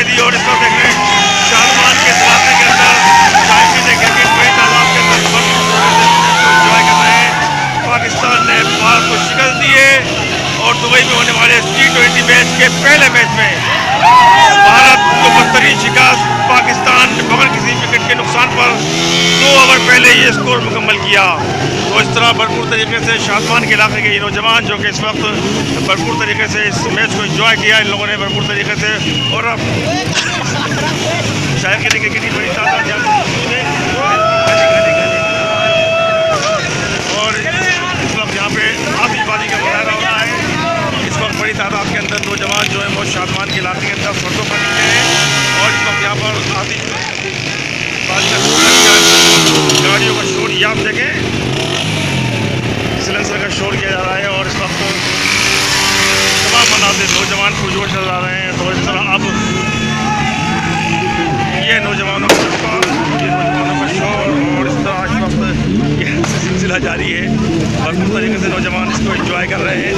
दे दी और इसको देख रहे हैं शाहजहां के इलाके के अंदर चाय पीने के लिए बड़ी तादाद के अंदर एंजॉय कर रहे हैं। पाकिस्तान ने भारत को शिकस्त दी है और दुबई में होने वाले T20 मैच के पहले मैच में भारत को बदतरीन शिकस्त, पाकिस्तान ने बगैर किसी विकेट के नुकसान पर 2 ओवर पहले ये स्कोर मुकम्मल किया। तो इस तरह भरपूर तरीके से शाहजहां के इलाके के ये नौजवान जो कि इस वक्त भरपूर तरीके से इस मैच को एंजॉय किया, इन लोगों ने भरपूर तरीके से। और अब शायर के लिए कितनी बड़ी तादाद और इस वक्त यहाँ पे आतिशबाजी का मुजाहरा हो रहा है। इस वक्त बड़ी तादाद के अंदर नौजवान जो है वो शाहजहां के इलाके के अंदर फर्दों पर निकले हैं और इस वक्त यहाँ पर आतिशबाजी का गाड़ियों का शोर ये आप देखें, सिलेंसर का शोर किया जा रहा है और इस वक्त तमाम मनाते नौजवान पुरजोश नजर आ रहे हैं। तो इस तरह अब ये नौजवानों का शोर और इस तरह इस वक्त ये सिलसिला जारी है। भरपूर तरीके से नौजवान इसको एंजॉय कर रहे हैं।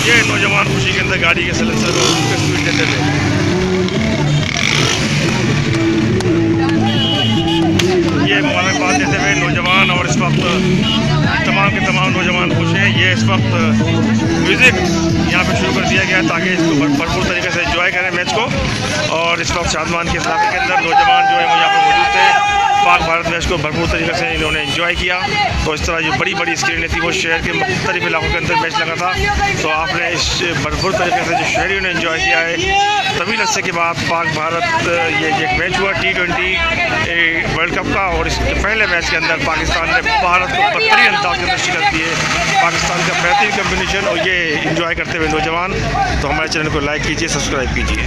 ये नौजवान खुशी के अंदर गाड़ी के सिलेंसर को स्पीड देते थे। ये मुबारकबाद देते हुए नौजवान और इस वक्त तमाम के तमाम नौजवान खुश हैं। ये इस वक्त म्यूज़िक यहाँ पे शुरू कर दिया गया ताकि इसको भरपूर तरीके से एंजॉय करें मैच को। और इस वक्त शाहजहां के इलाके के अंदर नौजवान जो है वो यहाँ पर मौजूद थे। पाक भारत मैच को भरपूर तरीके से इन्होंने एंजॉय किया। तो इस तरह जो बड़ी बड़ी स्क्रीनें थी वो शहर के मुख्तलिफ इलाकों के अंदर मैच लगा था। तो आपने इस भरपूर तरीके से जो शहरियों ने एंजॉय किया है। तवील अरसे के बाद पाक भारत ये एक मैच हुआ T20 वर्ल्ड कप का और इस पहले मैच के अंदर पाकिस्तान ने भारत को बदतरीन अंदाज के अंदर शिकस्त दी है। पाकिस्तान का बेहतरीन कम्बिनेशन और ये इंजॉय करते हुए नौजवान। तो हमारे चैनल को लाइक कीजिए, सब्सक्राइब कीजिए।